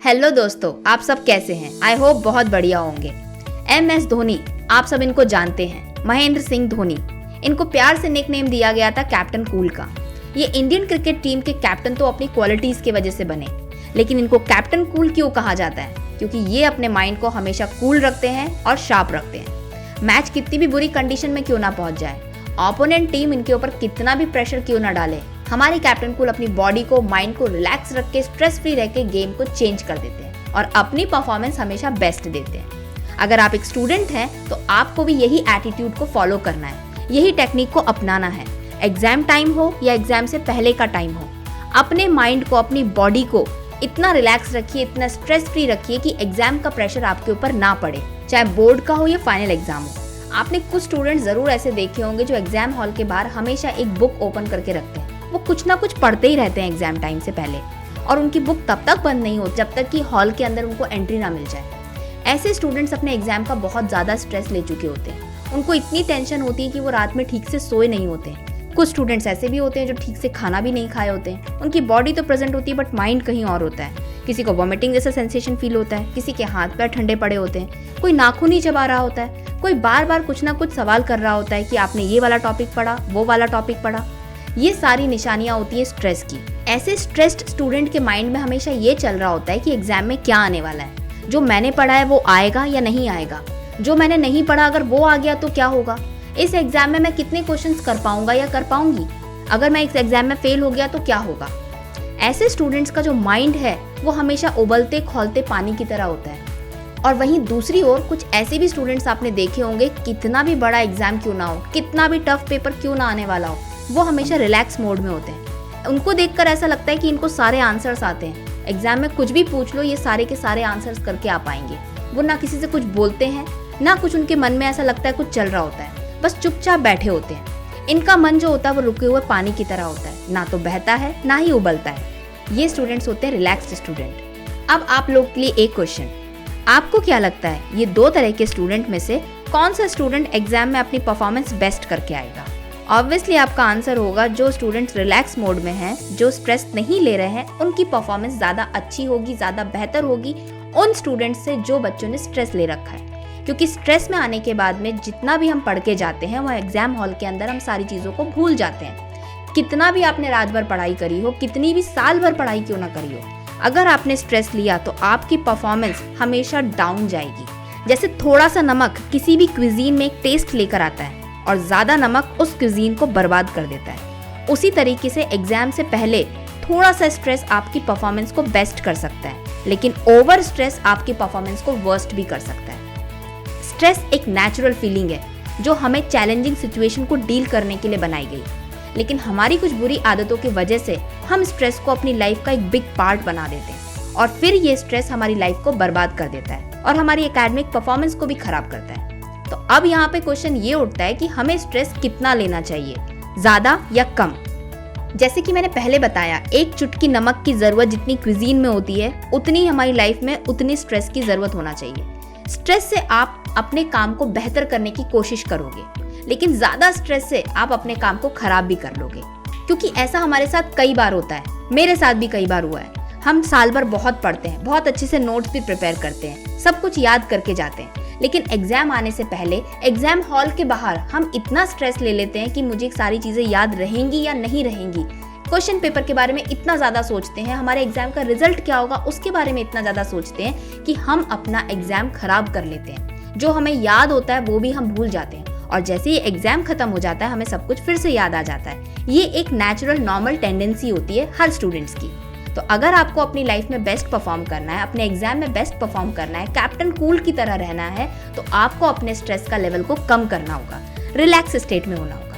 Hello दोस्तों, आप सब कैसे हैं? आई होप बहुत बढ़िया होंगे। MS धोनी, आप सब इनको जानते हैं, महेंद्र सिंह धोनी। इनको प्यार से निकनेम दिया गया था कैप्टन कूल का। ये इंडियन क्रिकेट टीम के कैप्टन तो अपनी क्वालिटीज की वजह से बने, लेकिन इनको कैप्टन कूल क्यों कहा जाता है? क्योंकि ये अपने माइंड को हमेशा कूल रखते हैं और शार्प रखते हैं। मैच कितनी भी बुरी कंडीशन में क्यों ना पहुंच जाए, ओपोनेंट टीम इनके ऊपर कितना भी प्रेशर क्यों ना डाले, हमारे कैप्टन कूल अपनी बॉडी को, माइंड को रिलैक्स रख के, स्ट्रेस फ्री रह के गेम को चेंज कर देते हैं और अपनी परफॉर्मेंस हमेशा बेस्ट देते हैं। अगर आप एक स्टूडेंट हैं तो आपको भी यही एटीट्यूड को फॉलो करना है, यही टेक्निक को अपनाना है। एग्जाम टाइम हो या एग्जाम से पहले का टाइम हो, अपने माइंड को, अपनी बॉडी को इतना रिलैक्स रखिए, इतना स्ट्रेस फ्री रखिए कि एग्जाम का प्रेशर आपके ऊपर ना पड़े, चाहे बोर्ड का हो या फाइनल एग्जाम हो। आपने कुछ स्टूडेंट जरूर ऐसे देखे होंगे जो एग्जाम हॉल के बाहर हमेशा एक बुक ओपन करके रखते हैं। वो कुछ ना कुछ पढ़ते ही रहते हैं एग्जाम टाइम से पहले, और उनकी बुक तब तक बंद नहीं होती जब तक कि हॉल के अंदर उनको एंट्री ना मिल जाए। ऐसे स्टूडेंट्स अपने एग्जाम का बहुत ज़्यादा स्ट्रेस ले चुके होते हैं। उनको इतनी टेंशन होती है कि वो रात में ठीक से सोए नहीं होते हैं। कुछ स्टूडेंट्स ऐसे भी होते हैं जो ठीक से खाना भी नहीं खाए होते हैं। उनकी बॉडी तो प्रेजेंट होती है बट माइंड कहीं और होता है। किसी को वॉमिटिंग जैसा सेंसेशन फील होता है, किसी के हाथ पैर ठंडे पड़े होते हैं, कोई नाखून ही चबा रहा होता है, कोई बार बार कुछ ना कुछ सवाल कर रहा होता है कि आपने ये वाला टॉपिक पढ़ा, वो वाला टॉपिक पढ़ा। ये सारी निशानियां होती है स्ट्रेस की। ऐसे स्ट्रेस्ड स्टूडेंट के माइंड में हमेशा ये चल रहा होता है कि एग्जाम में क्या आने वाला है, जो मैंने पढ़ा है वो आएगा या नहीं आएगा, जो मैंने नहीं पढ़ा अगर वो आ गया तो क्या होगा, इस एग्जाम में मैं कितने क्वेश्चंस कर पाऊंगा या कर पाऊंगी, अगर मैं इस एग्जाम में फेल हो गया तो क्या होगा। ऐसे स्टूडेंट्स का जो माइंड है वो हमेशा उबलते खौलते पानी की तरह होता है। और वहीं दूसरी ओर कुछ ऐसे भी स्टूडेंट्स आपने देखे होंगे, कितना भी बड़ा एग्जाम क्यों ना हो, कितना भी टफ पेपर क्यों ना आने वाला हो, वो हमेशा रिलैक्स मोड में होते हैं। उनको देखकर ऐसा लगता है कि इनको सारे आंसर्स आते हैं। एग्जाम में कुछ भी पूछ लो, ये सारे के सारे आंसर्स करके आ पाएंगे। वो ना किसी से कुछ बोलते हैं, ना कुछ उनके मन में ऐसा लगता है कुछ चल रहा होता है, बस चुपचाप बैठे होते हैं। इनका मन जो होता है वो रुके हुए पानी की तरह होता है, ना तो बहता है ना ही उबलता है। ये स्टूडेंट्स होते हैं रिलैक्स्ड स्टूडेंट। अब आप लोग के लिए एक क्वेश्चन, आपको क्या लगता है ये दो तरह के स्टूडेंट में से कौन सा स्टूडेंट एग्जाम में अपनी परफॉर्मेंस बेस्ट करके आएगा? ऑब्वियसली आपका आंसर होगा जो स्टूडेंट्स रिलैक्स मोड में हैं, जो स्ट्रेस नहीं ले रहे हैं, उनकी परफॉर्मेंस ज़्यादा अच्छी होगी, ज़्यादा बेहतर होगी उन स्टूडेंट्स से जो बच्चों ने स्ट्रेस ले रखा है। क्योंकि स्ट्रेस में आने के बाद में जितना भी हम पढ़ के जाते हैं वो एग्जाम हॉल के अंदर हम सारी चीज़ों को भूल जाते हैं। कितना भी आपने रात भर पढ़ाई करी हो, कितनी भी साल भर पढ़ाई क्यों ना करी हो, अगर आपने स्ट्रेस लिया तो आपकी परफॉर्मेंस हमेशा डाउन जाएगी। जैसे थोड़ा सा नमक किसी भी क्विजीन में एक टेस्ट लेकर आता है और ज़्यादा नमक उस क्विजीन को बर्बाद कर देता है, उसी तरीके से एग्जाम से पहले थोड़ा सा स्ट्रेस आपकी परफॉर्मेंस को बेस्ट कर सकता है, लेकिन ओवर स्ट्रेस आपकी परफॉर्मेंस को वर्स्ट भी कर सकता है। स्ट्रेस एक नेचुरल फीलिंग है जो हमें चैलेंजिंग सिचुएशन को डील करने के लिए बनाई गई, लेकिन हमारी कुछ बुरी आदतों की वजह से हम स्ट्रेस को अपनी लाइफ का एक बिग पार्ट बना देते हैं और फिर ये स्ट्रेस हमारी लाइफ को बर्बाद कर देता है और हमारी एकेडमिक परफॉर्मेंस को भी खराब करता है। तो अब यहाँ पे क्वेश्चन ये उठता है कि हमें स्ट्रेस कितना लेना चाहिए, ज्यादा या कम? जैसे कि मैंने पहले बताया, एक चुटकी नमक की जरूरत जितनी क्विजीन में होती है उतनी हमारी लाइफ में उतनी स्ट्रेस की जरूरत होना चाहिए। स्ट्रेस से आप अपने काम को बेहतर करने की कोशिश करोगे, लेकिन ज्यादा स्ट्रेस से आप अपने काम को खराब भी कर लोगे। क्योंकि ऐसा हमारे साथ कई बार होता है, मेरे साथ भी कई बार हुआ है। हम साल भर बहुत पढ़ते हैं, बहुत अच्छे से नोट्स भी प्रिपेयर करते हैं, सब कुछ याद करके जाते हैं, लेकिन एग्जाम आने से पहले एग्जाम हॉल के बाहर हम इतना स्ट्रेस ले लेते हैं कि मुझे सारी चीजें याद रहेंगी या नहीं रहेंगी। क्वेश्चन पेपर के बारे में इतना ज़्यादा सोचते हैं, हमारे एग्जाम का रिजल्ट क्या होगा उसके बारे में इतना ज़्यादा सोचते हैं कि हम अपना एग्जाम खराब कर लेते हैं। जो हमें याद होता है वो भी हम भूल जाते हैं, और जैसे ही एग्जाम खत्म हो जाता है हमें सब कुछ फिर से याद आ जाता है। ये एक नेचुरल नॉर्मल टेंडेंसी होती है हर स्टूडेंट्स की। तो अगर आपको अपनी लाइफ में बेस्ट परफॉर्म करना है, अपने एग्जाम में बेस्ट परफॉर्म करना है, कैप्टन कूल की तरह रहना है, तो आपको अपने स्ट्रेस का लेवल को कम करना होगा, रिलैक्स स्टेट में होना होगा।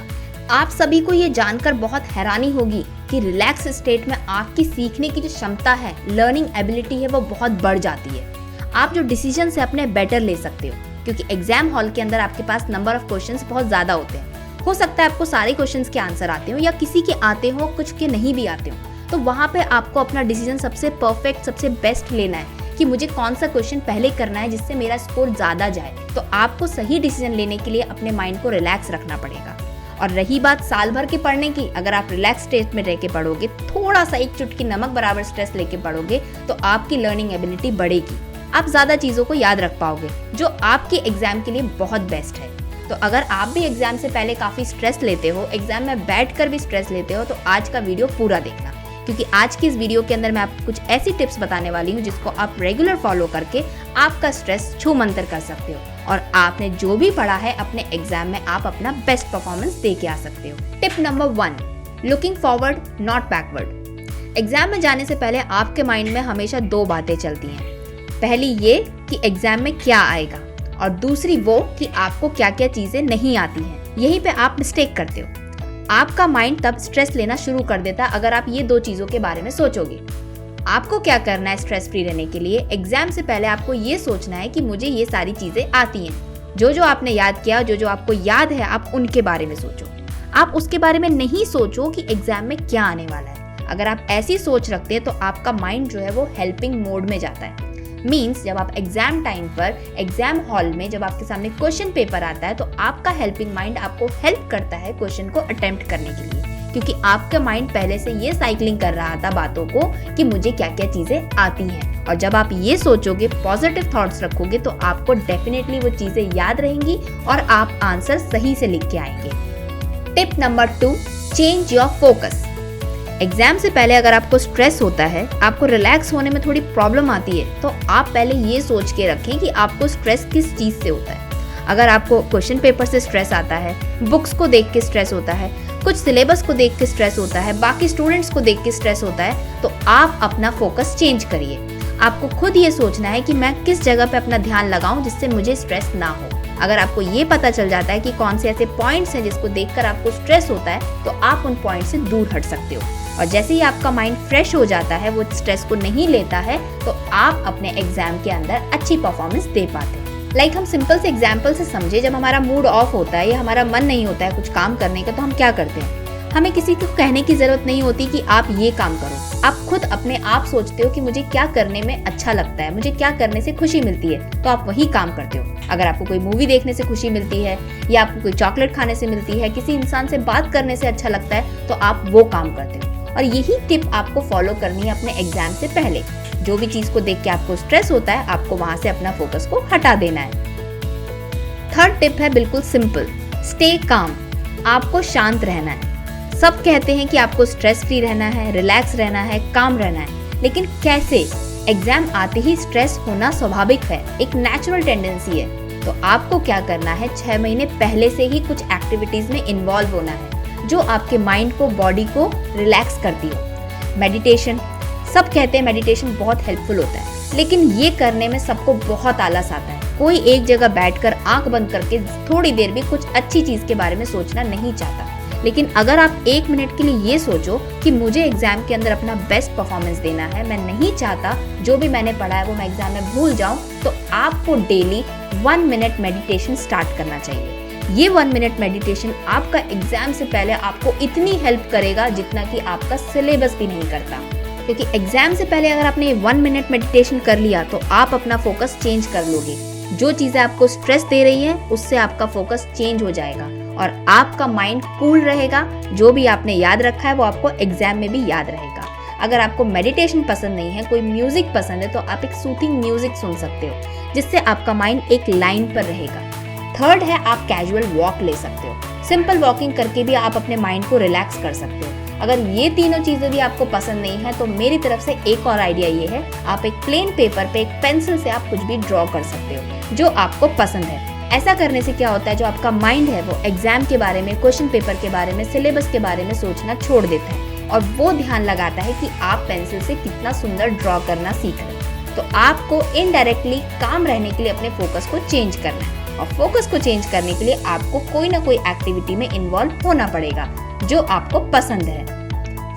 आप सभी को ये जानकर बहुत हैरानी होगी कि रिलैक्स स्टेट में आपकी सीखने की जो क्षमता है, लर्निंग एबिलिटी है, वो बहुत बढ़ जाती है। आप जो डिसीजन से अपने बेटर ले सकते हो, क्योंकि एग्जाम हॉल के अंदर आपके पास नंबर ऑफ क्वेश्चंस बहुत ज़्यादा होते हैं। हो सकता है आपको सारे क्वेश्चंस के आंसर आते हो या किसी के आते हो, कुछ के नहीं भी आते हो। तो वहाँ पे आपको अपना डिसीजन सबसे परफेक्ट, सबसे बेस्ट लेना है कि मुझे कौन सा क्वेश्चन पहले करना है जिससे मेरा स्कोर ज़्यादा जाए। तो आपको सही डिसीजन लेने के लिए अपने माइंड को रिलैक्स रखना पड़ेगा। और रही बात साल भर के पढ़ने की, अगर आप रिलैक्स स्टेट में रह के पढ़ोगे, थोड़ा सा एक चुटकी नमक बराबर स्ट्रेस लेके पढ़ोगे, तो आपकी लर्निंग एबिलिटी बढ़ेगी। आप ज़्यादा चीज़ों को याद रख पाओगे, जो आपकी एग्जाम के लिए बहुत बेस्ट है। तो अगर आप भी एग्जाम से पहले काफ़ी स्ट्रेस लेते हो, एग्जाम में बैठकर भी स्ट्रेस लेते हो, तो आज का वीडियो पूरा देखना, क्योंकि आज की इस वीडियो के अंदर मैं आपको कुछ ऐसी टिप्स बताने वाली हूँ जिसको आप रेगुलर फॉलो करके आपका स्ट्रेस छूमंतर कर सकते हो और आपने जो भी पढ़ा है अपने एग्जाम में आप अपना बेस्ट परफॉर्मेंस दे के आ सकते हो। Tip number 1, looking forward not backward. Exam में जाने से पहले आपके माइंड में हमेशा 2 बातें चलती हैं। पहली ये कि एग्जाम में क्या आएगा, और दूसरी वो कि आपको क्या क्या चीजें नहीं आती हैं। यहीं पे आप मिस्टेक करते हो। आपका माइंड तब स्ट्रेस लेना शुरू कर देता है अगर आप ये 2 चीजों के बारे में सोचोगे। आपको क्या करना है स्ट्रेस फ्री रहने के लिए? एग्जाम से पहले आपको ये सोचना है कि मुझे ये सारी चीजें आती हैं। जो जो आपने याद किया, जो जो आपको याद है, आप उनके बारे में सोचो। आप उसके बारे में नहीं सोचो कि एग्जाम में क्या आने वाला है। अगर आप ऐसी सोच रखते हैं तो आपका माइंड जो है वो हेल्पिंग मोड में जाता है। मीन्स जब आप एग्जाम टाइम पर एग्जाम हॉल में जब आपके सामने क्वेश्चन पेपर आता है तो आपका हेल्पिंग माइंड आपको हेल्प करता है क्वेश्चन को अटेम्प्ट करने के लिए, क्योंकि आपका माइंड पहले से ये साइक्लिंग कर रहा था बातों को कि मुझे क्या क्या चीजें आती हैं। और जब आप ये सोचोगे, पॉजिटिव थॉट्स रखोगे, तो आपको डेफिनेटली वो चीजें याद रहेंगी और आप आंसर सही से लिख के आएंगे। Tip number 2, change your focus. Exam से पहले अगर आपको स्ट्रेस होता है, आपको रिलैक्स होने में थोड़ी प्रॉब्लम आती है, तो आप पहले ये सोच के रखें कि आपको स्ट्रेस किस चीज से होता है। अगर आपको क्वेश्चन पेपर से स्ट्रेस आता है, बुक्स को देख के स्ट्रेस होता है, कुछ सिलेबस को देख के स्ट्रेस होता है, बाकी स्टूडेंट्स को देख के स्ट्रेस होता है, तो आप अपना फोकस चेंज करिए। आपको खुद ये सोचना है कि मैं किस जगह पे अपना ध्यान लगाऊं जिससे मुझे स्ट्रेस ना हो। अगर आपको ये पता चल जाता है कि कौन से ऐसे पॉइंट्स हैं जिसको देखकर आपको स्ट्रेस होता है, तो आप उन पॉइंट से दूर हट सकते हो। और जैसे ही आपका माइंड फ्रेश हो जाता है, वो स्ट्रेस को नहीं लेता है, तो आप अपने एग्जाम के अंदर अच्छी परफॉर्मेंस दे पाते हैं। हम सिंपल से एग्जाम्पल से समझे, जब हमारा मूड ऑफ होता है या हमारा मन नहीं होता है कुछ काम करने का, तो हम क्या करते हैं? हमें किसी को कहने की जरूरत नहीं होती कि आप ये काम करो। आप खुद अपने आप सोचते हो कि मुझे क्या करने में अच्छा लगता है, मुझे क्या करने से खुशी मिलती है, तो आप वही काम करते हो। अगर आपको कोई मूवी देखने से खुशी मिलती है, या आपको कोई चॉकलेट खाने से मिलती है, किसी इंसान से बात करने से अच्छा लगता है, तो आप वो काम करते हो। और यही टिप आपको फॉलो करनी है अपने एग्जाम से पहले। जो भी चीज को देख के आपको स्ट्रेस होता है, आपको वहां से अपना फोकस को हटा देना है। 3rd टिप है बिल्कुल सिंपल, स्टे काम। आपको शांत रहना है। सब कहते हैं कि आपको स्ट्रेस फ्री रहना है, रिलैक्स रहना है, काम रहना है, लेकिन कैसे? एग्जाम आते ही स्ट्रेस होना स्वाभाविक है, एक नेचुरल टेंडेंसी है। तो आपको क्या करना है, 6 महीने पहले से ही कुछ एक्टिविटीज में इन्वॉल्व होना है जो आपके माइंड को, बॉडी को रिलैक्स करती हो। मेडिटेशन, सब कहते हैं मेडिटेशन बहुत हेल्पफुल होता है, लेकिन ये करने में सबको बहुत आलस आता है। कोई एक जगह बैठकर आंख बंद करके थोड़ी देर भी कुछ अच्छी चीज के बारे में सोचना नहीं चाहता। लेकिन अगर आप 1 मिनट के लिए ये सोचो कि मुझे एग्जाम के अंदर अपना बेस्ट परफॉर्मेंस देना है, मैं नहीं चाहता जो भी मैंने पढ़ा है वो मैं एग्जाम में भूल जाऊं, तो आपको डेली 1 मिनट मेडिटेशन स्टार्ट करना चाहिए। ये 1 मिनट मेडिटेशन आपका एग्जाम से पहले आपको इतनी हेल्प करेगा जितना कि आपका सिलेबस भी नहीं करता। क्योंकि एग्जाम से पहले अगर आपने 1 मिनट मेडिटेशन कर लिया तो आप अपना फोकस चेंज कर लोगे। जो चीजें आपको स्ट्रेस दे रही हैं उससे आपका फोकस चेंज हो जाएगा और आपका माइंड कूल रहेगा। जो भी आपने याद रखा है वो आपको एग्जाम में भी याद रहेगा। अगर आपको मेडिटेशन पसंद नहीं है, कोई म्यूजिक पसंद है, तो आप एक सूथिंग म्यूजिक सुन सकते हो जिससे आपका माइंड एक लाइन पर रहेगा। 3rd है, आप कैजुअल वॉक ले सकते हो। सिंपल वॉकिंग करके भी आप अपने माइंड को रिलैक्स कर सकते हो। अगर ये तीनों चीजें भी आपको पसंद नहीं है तो मेरी तरफ से एक और आइडिया ये है, आप एक प्लेन पेपर पे एक पेंसिल से आप कुछ भी ड्रॉ कर सकते हो जो आपको पसंद है। ऐसा करने से क्या होता है, जो आपका माइंड है वो एग्जाम के बारे में, क्वेश्चन पेपर के बारे में, सिलेबस के बारे में सोचना छोड़ देता है और वो ध्यान लगाता है कि आप पेंसिल से कितना सुंदर ड्रॉ करना सीख रहे हैं। तो आपको इनडायरेक्टली काम रहने के लिए अपने फोकस को चेंज करना है और फोकस को चेंज करने के लिए आपको कोई ना कोई एक्टिविटी में इन्वॉल्व होना पड़ेगा जो आपको पसंद है।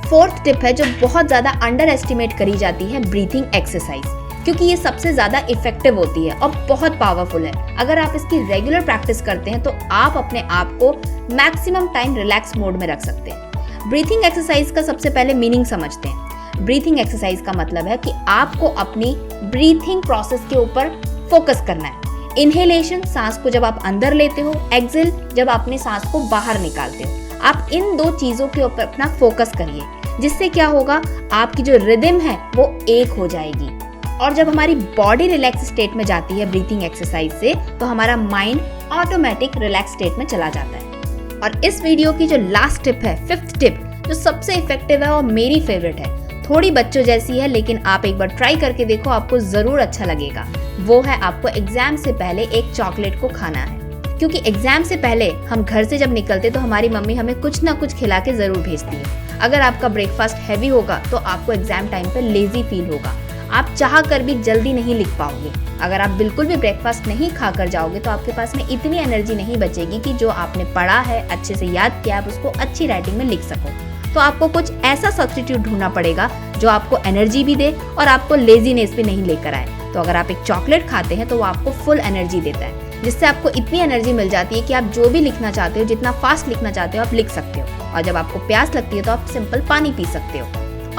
4th टिप है जो बहुत ज्यादा अंडर एस्टिमेट करी जाती है, ब्रीथिंग एक्सरसाइज, क्योंकि ये सबसे ज्यादा इफेक्टिव होती है और बहुत पावरफुल है। अगर आप इसकी रेगुलर प्रैक्टिस करते हैं तो आप अपने आप को मैक्सिमम टाइम रिलैक्स मोड में रख सकते हैं। ब्रीथिंग एक्सरसाइज का सबसे पहले मीनिंग समझते हैं। ब्रीथिंग एक्सरसाइज का मतलब है कि आपको अपनी ब्रीथिंग प्रोसेस के ऊपर फोकस करना है। इनहेलेशन सांस को जब आप अंदर लेते हो, एक्सेल जब अपने सांस को बाहर निकालते हो। आप इन 2 चीजों के ऊपर अपना फोकस करिए, जिससे क्या होगा, आपकी जो रिदम है वो एक हो जाएगी। और जब हमारी बॉडी रिलैक्स स्टेट में जाती है ब्रीथिंग एक्सरसाइज से, तो हमारा माइंड ऑटोमेटिक रिलैक्स स्टेट में चला जाता है। और इस वीडियो की जो लास्ट टिप है, 5th टिप, जो सबसे इफेक्टिव है और मेरी फेवरेट है, थोड़ी बच्चों जैसी है, लेकिन आप एक बार ट्राई करके देखो, आपको जरूर अच्छा लगेगा। वो है आपको एग्जाम से पहले एक चॉकलेट को खाना है। क्योंकि एग्जाम से पहले हम घर से जब निकलते तो हमारी मम्मी हमें कुछ ना कुछ खिला के जरूर भेजती है। अगर आपका ब्रेकफास्ट हैवी होगा तो आपको एग्जाम टाइम पे लेजी फील होगा, आप चाह कर भी जल्दी नहीं लिख पाओगे। अगर आप बिल्कुल भी ब्रेकफास्ट नहीं खा कर जाओगे तो आपके पास में इतनी एनर्जी नहीं बचेगी कि जो आपने पढ़ा है, अच्छे से याद किया, आप उसको अच्छी राइटिंग में लिख सको। तो आपको कुछ ऐसा सब्स्टिट्यूट ढूंढना पड़ेगा जो आपको एनर्जी भी दे और आपको लेजीनेस भी नहीं लेकर आए। तो अगर आप एक चॉकलेट खाते हैं तो वो आपको फुल एनर्जी देता है, जिससे आपको इतनी एनर्जी मिल जाती है कि आप जो भी लिखना चाहते हो, जितना फास्ट लिखना चाहते हो, आप लिख सकते हो। और जब आपको प्यास लगती है तो आप सिंपल पानी पी सकते हो।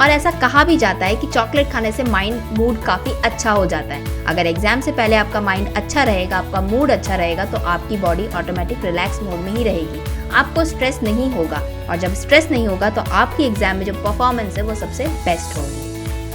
और ऐसा कहा भी जाता है कि चॉकलेट खाने से माइंड मूड काफ़ी अच्छा हो जाता है। अगर एग्जाम से पहले आपका माइंड अच्छा रहेगा, आपका मूड अच्छा रहेगा, तो आपकी बॉडी ऑटोमेटिक रिलैक्स मोड में ही रहेगी, आपको स्ट्रेस नहीं होगा। और जब स्ट्रेस नहीं होगा तो आपकी एग्जाम में जो परफॉर्मेंस है वो सबसे बेस्ट होगी।